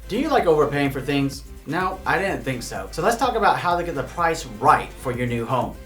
Do you like overpaying for things? No, I didn't think so. So let's talk about how to get the price right for your new home.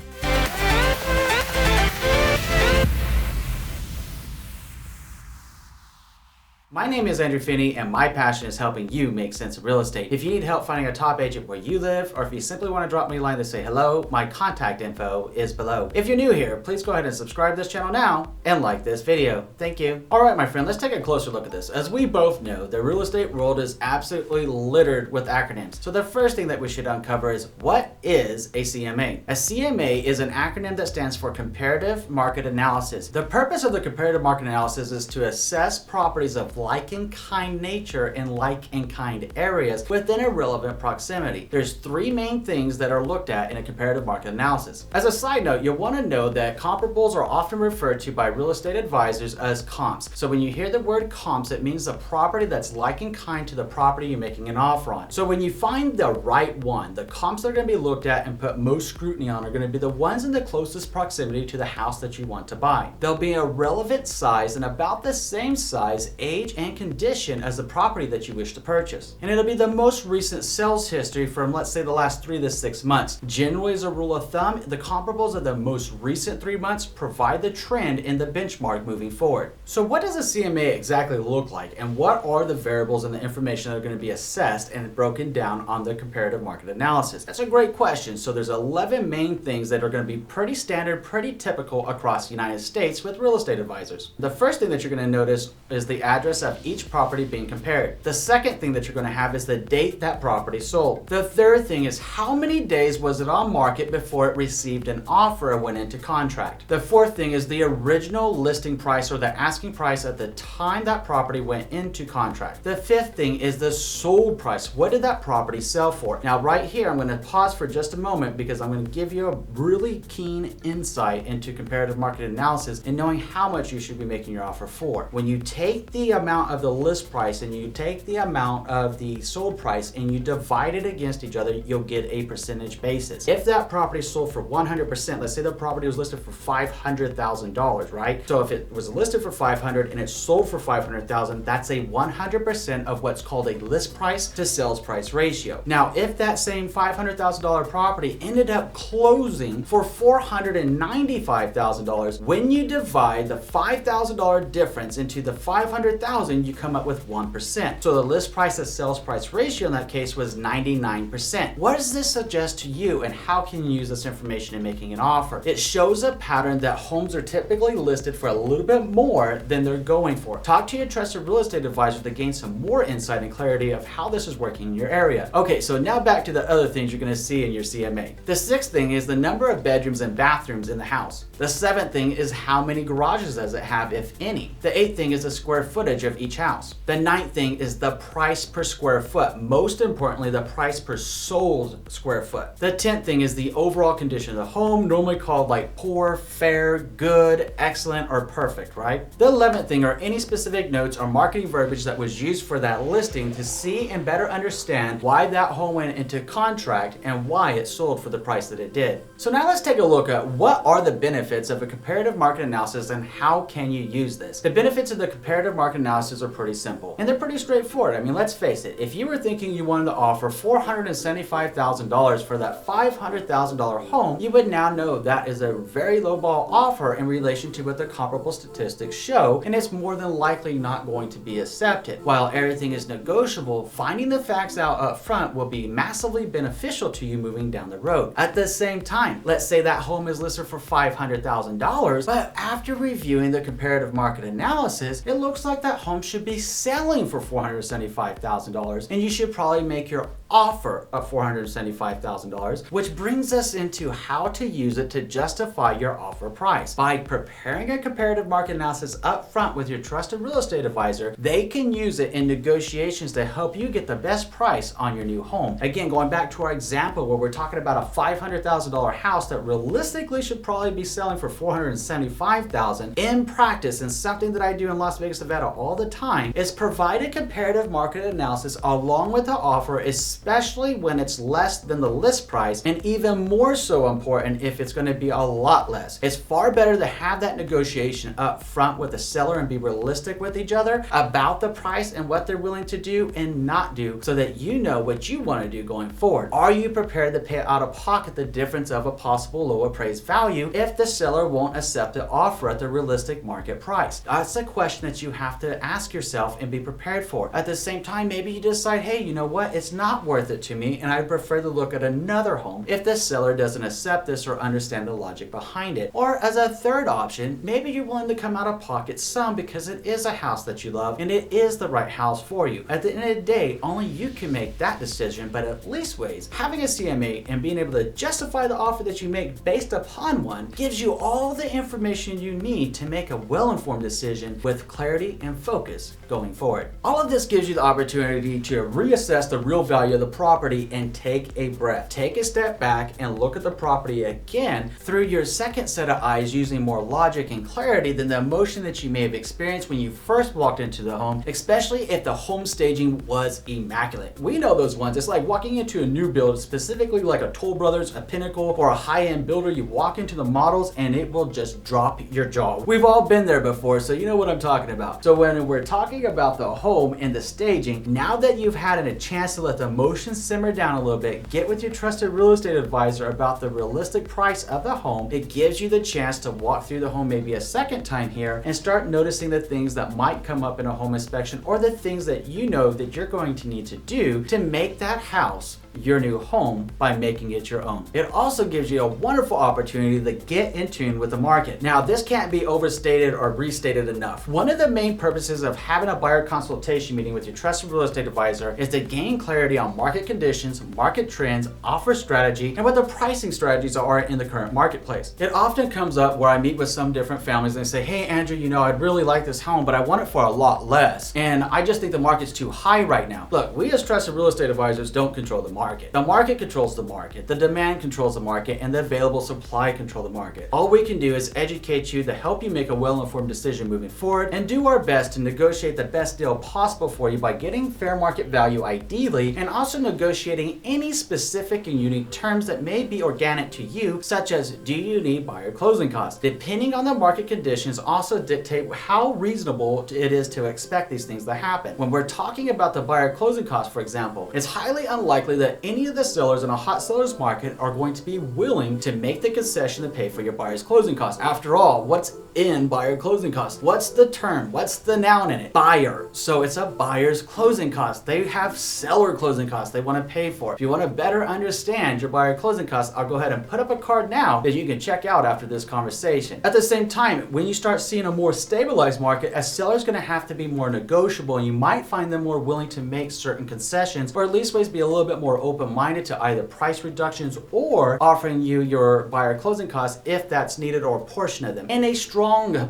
My name is Andrew Finney, and my passion is helping you make sense of real estate. If you need help finding a top agent where you live, or if you simply want to drop me a line to say hello, my contact info is below. If you're new here, please go ahead and subscribe to this channel now and like this video. Thank you. All right, my friend, let's take a closer look at this. As we both know, the real estate world is absolutely littered with acronyms. So the first thing that we should uncover is, what is a CMA? A CMA is an acronym that stands for Comparative Market Analysis. The purpose of the Comparative Market Analysis is to assess properties of like-in-kind nature in like-in-kind areas within a relevant proximity. There's three main things that are looked at in a comparative market analysis. As a side note, you'll want to know that comparables are often referred to by real estate advisors as comps. So when you hear the word comps, it means a property that's like-in-kind to the property you're making an offer on. So when you find the right one, the comps that are going to be looked at and put most scrutiny on are going to be the ones in the closest proximity to the house that you want to buy. They'll be a relevant size and about the same size, age, and condition as the property that you wish to purchase. And it'll be the most recent sales history from, let's say, the last 3 to 6 months. Generally, as a rule of thumb, the comparables of the most recent 3 months provide the trend in the benchmark moving forward. So what does a CMA exactly look like, and what are the variables and the information that are going to be assessed and broken down on the comparative market analysis? That's a great question. So there's 11 main things that are going to be pretty standard, pretty typical across the United States with real estate advisors. The first thing that you're going to notice is the address of each property being compared. The second thing that you're going to have is the date that property sold. The third thing is how many days was it on market before it received an offer or went into contract. The fourth thing is the original listing price or the asking price at the time that property went into contract. The fifth thing is the sold price. What did that property sell for? Now right here, I'm going to pause for just a moment because I'm going to give you a really keen insight into comparative market analysis and knowing how much you should be making your offer for. When you take the amount of the list price and you take the amount of the sold price and you divide it against each other, you'll get a percentage basis. If that property sold for 100%, let's say the property was listed for $500,000, right? So if it was listed for $500 and it sold for $500,000, that's a 100% of what's called a list price to sales price ratio. Now, if that same $500,000 property ended up closing for $495,000, when you divide the $5,000 difference into the $500,000, you come up with 1%. So the list price to sales price ratio in that case was 99%. What does this suggest to you, and how can you use this information in making an offer? It shows a pattern that homes are typically listed for a little bit more than they're going for. Talk to your trusted real estate advisor to gain some more insight and clarity of how this is working in your area. Okay, so now back to the other things you're going to see in your CMA. The sixth thing is the number of bedrooms and bathrooms in the house. The seventh thing is how many garages does it have, if any. The eighth thing is the square footage of each house. The ninth thing is the price per square foot. Most importantly, the price per sold square foot. The 10th thing is the overall condition of the home, normally called like poor, fair, good, excellent, or perfect, right? The 11th thing are any specific notes or marketing verbiage that was used for that listing to see and better understand why that home went into contract and why it sold for the price that it did. So now let's take a look at what are the benefits of a comparative market analysis and how can you use this. The benefits of the comparative market analysis are pretty simple and they're pretty straightforward. I mean, let's face it, if you were thinking you wanted to offer $475,000 for that $500,000 home, you would now know that is a very low ball offer in relation to what the comparable statistics show, and it's more than likely not going to be accepted. While everything is negotiable, finding the facts out up front will be massively beneficial to you moving down the road. At the same time, let's say that home is listed for $500,000, but after reviewing the comparative market analysis, it looks like that home should be selling for $475,000, and you should probably make your offer of $475,000, which brings us into how to use it to justify your offer price. By preparing a comparative market analysis up front with your trusted real estate advisor, they can use it in negotiations to help you get the best price on your new home. Again, going back to our example where we're talking about a $500,000 house that realistically should probably be selling for $475,000. In practice, and something that I do in Las Vegas, Nevada all all the time is provide a comparative market analysis along with the offer, especially when it's less than the list price, and even more so important if it's going to be a lot less. It's far better to have that negotiation up front with the seller and be realistic with each other about the price and what they're willing to do and not do, so that you know what you want to do going forward. Are you prepared to pay out of pocket the difference of a possible low appraised value if the seller won't accept the offer at the realistic market price? That's a question that you have to ask yourself and be prepared for. At the same time, maybe you decide, hey, you know what, it's not worth it to me and I prefer to look at another home if the seller doesn't accept this or understand the logic behind it. Or as a third option, maybe you're willing to come out of pocket some because it is a house that you love and it is the right house for you. At the end of the day, only you can make that decision, but at least ways, having a CMA and being able to justify the offer that you make based upon one gives you all the information you need to make a well-informed decision with clarity and focus going forward. All of this gives you the opportunity to reassess the real value of the property and take a breath. Take a step back and look at the property again through your second set of eyes, using more logic and clarity than the emotion that you may have experienced when you first walked into the home, especially if the home staging was immaculate. We know those ones. It's like walking into a new build, specifically like a Toll Brothers, a Pinnacle, or a high-end builder. You walk into the models and it will just drop your jaw. We've all been there before, so you know what I'm talking about. So when we're talking about the home and the staging, now that you've had a chance to let the emotions simmer down a little bit, get with your trusted real estate advisor about the realistic price of the home. It gives you the chance to walk through the home maybe a second time here and start noticing the things that might come up in a home inspection, or the things that you know that you're going to need to do to make that house your new home by making it your own. It also gives you a wonderful opportunity to get in tune with the market. Now, this can't be overstated or restated enough. One of the main purposes of having a buyer consultation meeting with your trusted real estate advisor is to gain clarity on market conditions, market trends, offer strategy, and what the pricing strategies are in the current marketplace. It often comes up where I meet with some different families and they say, hey Andrew, you know, I'd really like this home, but I want it for a lot less. And I just think the market's too high right now. Look, we as trusted real estate advisors don't control the market. The market controls the market, the demand controls the market, and the available supply control the market. All we can do is educate you to help you make a well-informed decision moving forward, and do our best to negotiate the best deal possible for you by getting fair market value ideally, and also negotiating any specific and unique terms that may be organic to you, such as, do you need buyer closing costs? Depending on the market conditions also dictate how reasonable it is to expect these things to happen. When we're talking about the buyer closing costs, for example, it's highly unlikely that any of the sellers in a hot seller's market are going to be willing to make the concession to pay for your buyer's closing costs. After all, what's in buyer closing costs? What's the term? What's the noun in it? Buyer. So it's a buyer's closing cost. They have seller closing costs they want to pay for. If you want to better understand your buyer closing costs, I'll go ahead and put up a card now that you can check out after this conversation. At the same time, when you start seeing a more stabilized market, a seller's going to have to be more negotiable, and you might find them more willing to make certain concessions, or at least ways be a little bit more open-minded to either price reductions or offering you your buyer closing costs if that's needed, or a portion of them. In a strong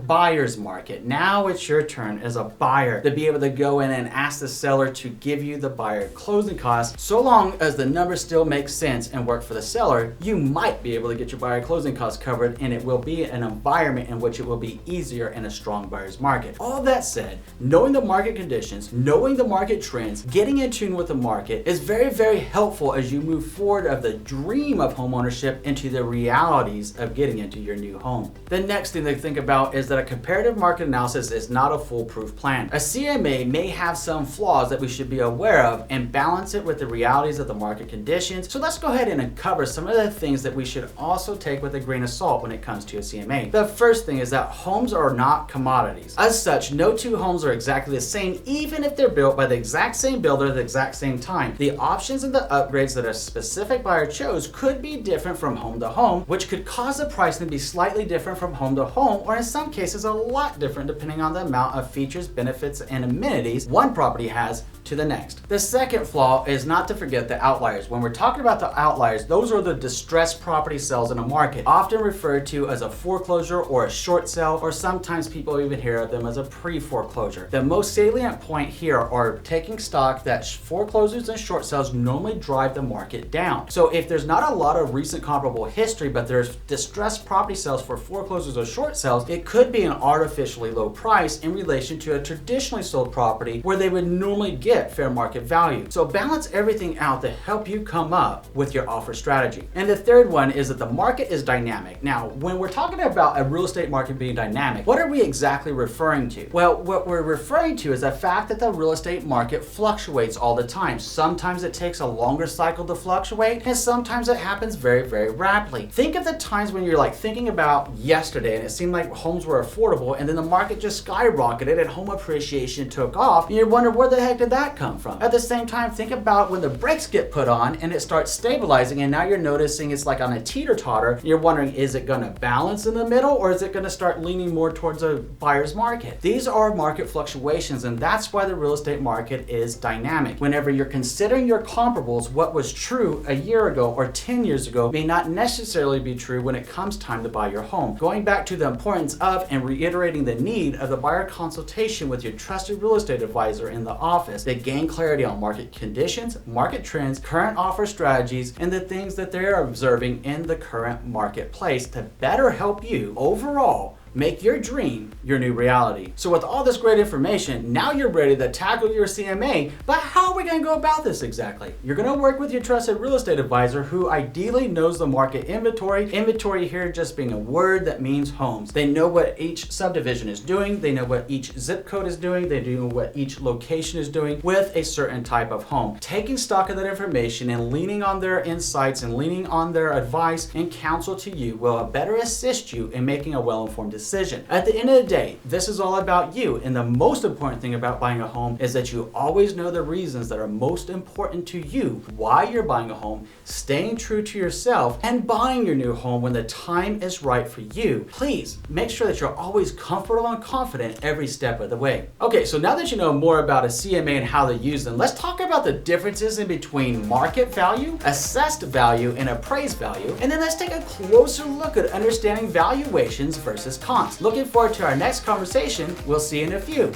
buyer's market, now it's your turn as a buyer to be able to go in and ask the seller to give you the buyer closing costs. So long as the numbers still make sense and work for the seller, you might be able to get your buyer closing costs covered, and it will be an environment in which it will be easier in a strong buyer's market. All that said, knowing the market conditions, knowing the market trends, getting in tune with the market is very, very helpful as you move forward of the dream of homeownership into the realities of getting into your new home. The next thing to think about is that a comparative market analysis is not a foolproof plan. A CMA may have some flaws that we should be aware of and balance it with the realities of the market conditions. So let's go ahead and uncover some of the things that we should also take with a grain of salt when it comes to a CMA. The first thing is that homes are not commodities. As such, no two homes are exactly the same, even if they're built by the exact same builder at the exact same time. The options and the upgrades that a specific buyer chose could be different from home to home, which could cause the pricing to be slightly different from home to home, or in some cases a lot different depending on the amount of features, benefits, and amenities one property has to the next. The second flaw is not to forget the outliers. When we're talking about the outliers, those are the distressed property sales in a market, often referred to as a foreclosure or a short sale, or sometimes people even hear of them as a pre-foreclosure. The most salient point here are taking stock that foreclosures and short sales normally drive the market down. So if there's not a lot of recent comparable history, but there's distressed property sales for foreclosures or short sales, it could be an artificially low price in relation to a traditionally sold property where they would normally get fair market value. So balance everything out to help you come up with your offer strategy. And the third one is that the market is dynamic. Now, when we're talking about a real estate market being dynamic, what are we exactly referring to? Well, what we're referring to is the fact that the real estate market fluctuates all the time. Sometimes it takes a longer cycle to fluctuate, and sometimes it happens very, very rapidly. Think of the times when you're like thinking about yesterday and it seemed like homes were affordable, and then the market just skyrocketed and home appreciation took off, and you wonder where the heck did that come from? At the same time, think about when the brakes get put on and it starts stabilizing, and now you're noticing it's like on a teeter-totter. You're wondering, is it going to balance in the middle, or is it going to start leaning more towards a buyer's market? These are market fluctuations, and that's why the real estate market is dynamic. Whenever you're considering your comparables, what was true a year ago or 10 years ago may not necessarily be true when it comes time to buy your home. Going back to the importance of and reiterating the need of the buyer consultation with your trusted real estate advisor in the office to gain clarity on market conditions, market trends, current offer strategies, and the things that they're observing in the current marketplace to better help you overall make your dream your new reality. So with all this great information, now you're ready to tackle your CMA, but how are we gonna go about this exactly? You're gonna work with your trusted real estate advisor who ideally knows the market inventory. Inventory here just being a word that means homes. They know what each subdivision is doing, they know what each zip code is doing, they know what each location is doing with a certain type of home. Taking stock of that information and leaning on their insights and leaning on their advice and counsel to you will better assist you in making a well-informed decision. At the end of the day, this is all about you, and the most important thing about buying a home is that you always know the reasons that are most important to you, why you're buying a home, staying true to yourself, and buying your new home when the time is right for you. Please make sure that you're always comfortable and confident every step of the way. Okay, so now that you know more about a CMA and how to use them, let's talk about the differences in between market value, assessed value, and appraised value, and then let's take a closer look at understanding valuations versus comps. Looking forward to our next conversation. We'll see you in a few.